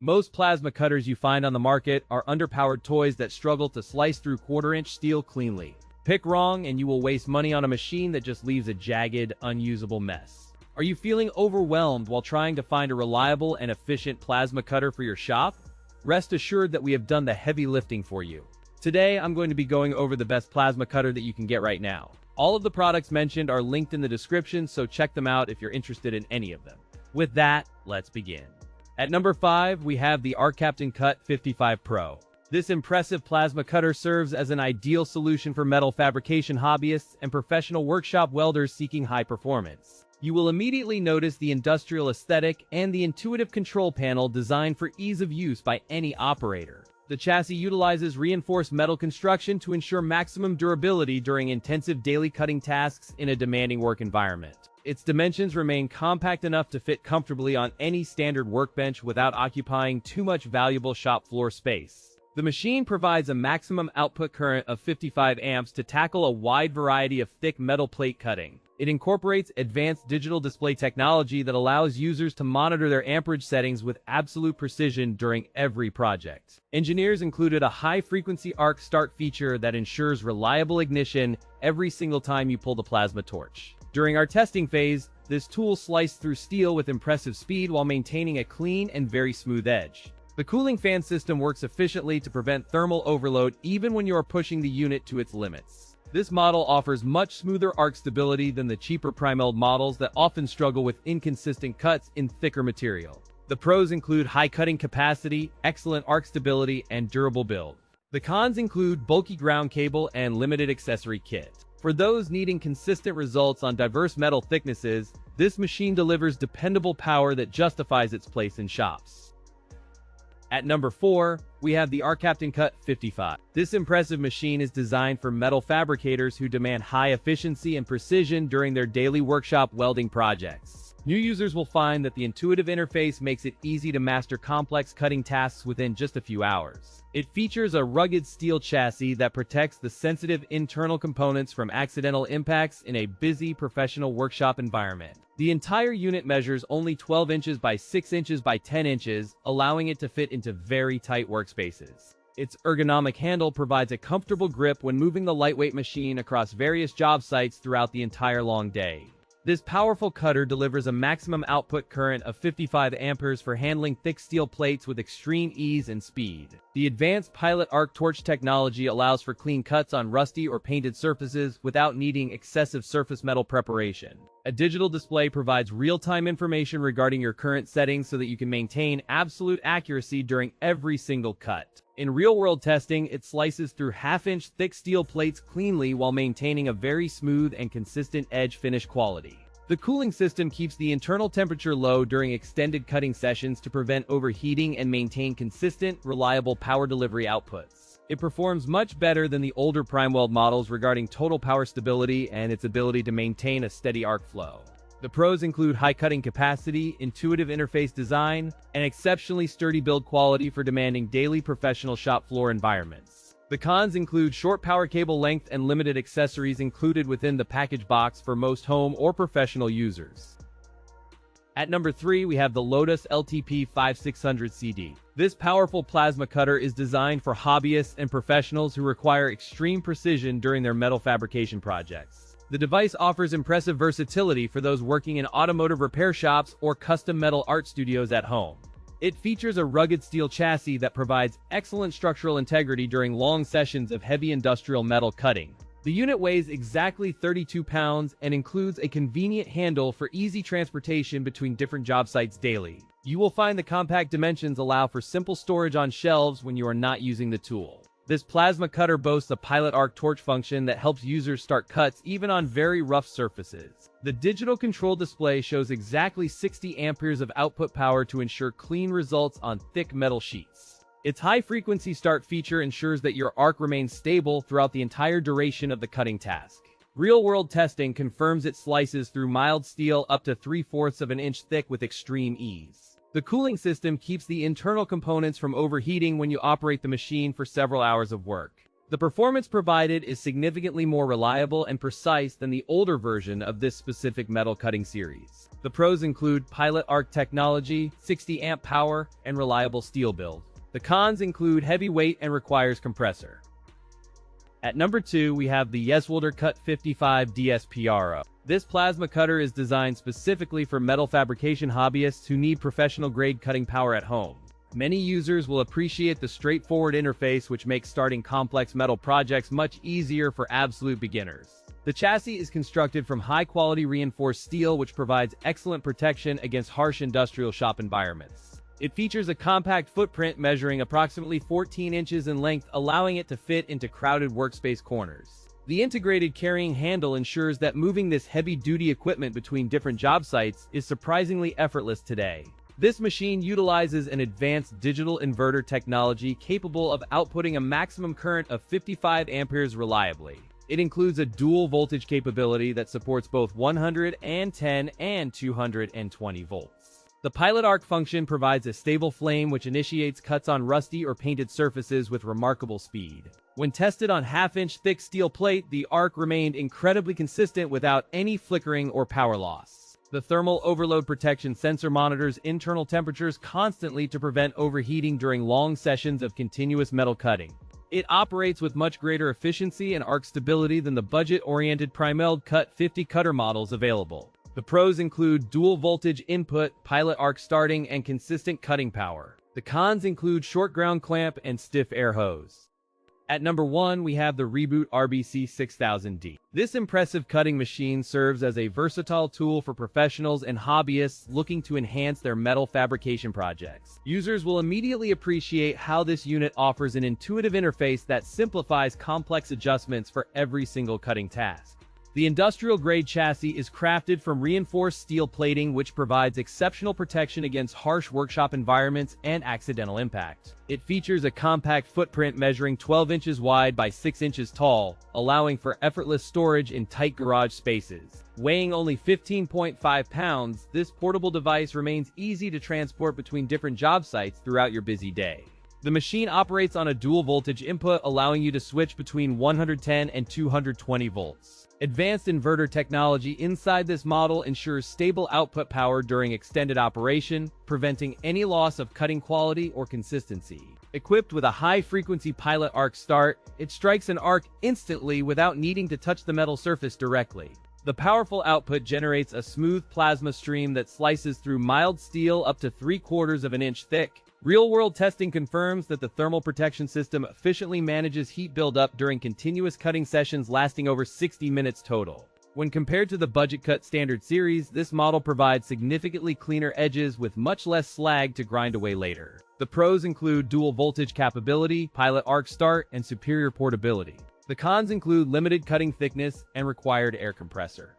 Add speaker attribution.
Speaker 1: Most plasma cutters you find on the market are underpowered toys that struggle to slice through quarter-inch steel cleanly. Pick wrong and you will waste money on a machine that just leaves a jagged, unusable mess. Are you feeling overwhelmed while trying to find a reliable and efficient plasma cutter for your shop? Rest assured that we have done the heavy lifting for you. Today, I'm going to be going over the best plasma cutter that you can get right now. All of the products mentioned are linked in the description, so check them out if you're interested in any of them. With that, let's begin. At number 5, we have the ARCCAPTAIN CUT55 Pro. This impressive plasma cutter serves as an ideal solution for metal fabrication hobbyists and professional workshop welders seeking high performance. You will immediately notice the industrial aesthetic and the intuitive control panel designed for ease of use by any operator. The chassis utilizes reinforced metal construction to ensure maximum durability during intensive daily cutting tasks in a demanding work environment. Its dimensions remain compact enough to fit comfortably on any standard workbench without occupying too much valuable shop floor space. The machine provides a maximum output current of 55 amps to tackle a wide variety of thick metal plate cutting. It incorporates advanced digital display technology that allows users to monitor their amperage settings with absolute precision during every project. Engineers included a high-frequency arc start feature that ensures reliable ignition every single time you pull the plasma torch. During our testing phase, this tool sliced through steel with impressive speed while maintaining a clean and very smooth edge. The cooling fan system works efficiently to prevent thermal overload even when you are pushing the unit to its limits. This model offers much smoother arc stability than the cheaper primeld models that often struggle with inconsistent cuts in thicker material. The pros include high cutting capacity, excellent arc stability, and durable build. The cons include bulky ground cable and limited accessory kit. For those needing consistent results on diverse metal thicknesses, this machine delivers dependable power that justifies its place in shops. At number 4, we have the ARCCAPTAIN CUT55. This impressive machine is designed for metal fabricators who demand high efficiency and precision during their daily workshop welding projects. New users will find that the intuitive interface makes it easy to master complex cutting tasks within just a few hours. It features a rugged steel chassis that protects the sensitive internal components from accidental impacts in a busy professional workshop environment. The entire unit measures only 12 inches by 6 inches by 10 inches, allowing it to fit into very tight workspaces. Its ergonomic handle provides a comfortable grip when moving the lightweight machine across various job sites throughout the entire long day. This powerful cutter delivers a maximum output current of 55 amperes for handling thick steel plates with extreme ease and speed. The advanced pilot arc torch technology allows for clean cuts on rusty or painted surfaces without needing excessive surface metal preparation. A digital display provides real-time information regarding your current settings so that you can maintain absolute accuracy during every single cut. In real-world testing, it slices through half-inch thick steel plates cleanly while maintaining a very smooth and consistent edge finish quality. The cooling system keeps the internal temperature low during extended cutting sessions to prevent overheating and maintain consistent, reliable power delivery outputs. It performs much better than the older PrimeWeld models regarding total power stability and its ability to maintain a steady arc flow. The pros include high cutting capacity, intuitive interface design, and exceptionally sturdy build quality for demanding daily professional shop floor environments. The cons include short power cable length and limited accessories included within the package box for most home or professional users. At number 3, we have the LOTOS LTP5600CD. This powerful plasma cutter is designed for hobbyists and professionals who require extreme precision during their metal fabrication projects. The device offers impressive versatility for those working in automotive repair shops or custom metal art studios at home. It features a rugged steel chassis that provides excellent structural integrity during long sessions of heavy industrial metal cutting. The unit weighs exactly 32 pounds and includes a convenient handle for easy transportation between different job sites daily. You will find the compact dimensions allow for simple storage on shelves when you are not using the tool. This plasma cutter boasts a pilot arc torch function that helps users start cuts even on very rough surfaces. The digital control display shows exactly 60 amperes of output power to ensure clean results on thick metal sheets. Its high-frequency start feature ensures that your arc remains stable throughout the entire duration of the cutting task. Real-world testing confirms it slices through mild steel up to 3/4 of an inch thick with extreme ease. The cooling system keeps the internal components from overheating when you operate the machine for several hours of work. The performance provided is significantly more reliable and precise than the older version of this specific metal cutting series. The pros include Pilot Arc technology, 60 amp power, and reliable steel build. The cons include heavy weight and requires compressor. At number 2, we have the YESWELDER CUT-55DS PRO. This plasma cutter is designed specifically for metal fabrication hobbyists who need professional-grade cutting power at home. Many users will appreciate the straightforward interface, which makes starting complex metal projects much easier for absolute beginners. The chassis is constructed from high-quality reinforced steel, which provides excellent protection against harsh industrial shop environments. It features a compact footprint measuring approximately 14 inches in length, allowing it to fit into crowded workspace corners. The integrated carrying handle ensures that moving this heavy-duty equipment between different job sites is surprisingly effortless today. This machine utilizes an advanced digital inverter technology capable of outputting a maximum current of 55 amperes reliably. It includes a dual voltage capability that supports both 110 and 220 volts. The Pilot Arc function provides a stable flame which initiates cuts on rusty or painted surfaces with remarkable speed. When tested on half-inch thick steel plate, the arc remained incredibly consistent without any flickering or power loss. The thermal overload protection sensor monitors internal temperatures constantly to prevent overheating during long sessions of continuous metal cutting. It operates with much greater efficiency and arc stability than the budget-oriented Primeld Cut-50 cutter models available. The pros include dual voltage input, Pilot Arc starting, and consistent cutting power. The cons include short ground clamp and stiff air hose. At number 1, we have the Reboot RBC6000D. This impressive cutting machine serves as a versatile tool for professionals and hobbyists looking to enhance their metal fabrication projects. Users will immediately appreciate how this unit offers an intuitive interface that simplifies complex adjustments for every single cutting task. The industrial-grade chassis is crafted from reinforced steel plating, which provides exceptional protection against harsh workshop environments and accidental impact. It features a compact footprint measuring 12 inches wide by 6 inches tall, allowing for effortless storage in tight garage spaces. Weighing only 15.5 pounds, this portable device remains easy to transport between different job sites throughout your busy day. The machine operates on a dual voltage input, allowing you to switch between 110 and 220 volts. Advanced inverter technology inside this model ensures stable output power during extended operation, preventing any loss of cutting quality or consistency. Equipped with a high-frequency Pilot Arc start, it strikes an arc instantly without needing to touch the metal surface directly. The powerful output generates a smooth plasma stream that slices through mild steel up to 3/4 of an inch thick. Real-world testing confirms that the thermal protection system efficiently manages heat buildup during continuous cutting sessions lasting over 60 minutes total. When compared to the Budget Cut Standard series, this model provides significantly cleaner edges with much less slag to grind away later. The pros include dual voltage capability, Pilot Arc start, and superior portability. The cons include limited cutting thickness and required air compressor.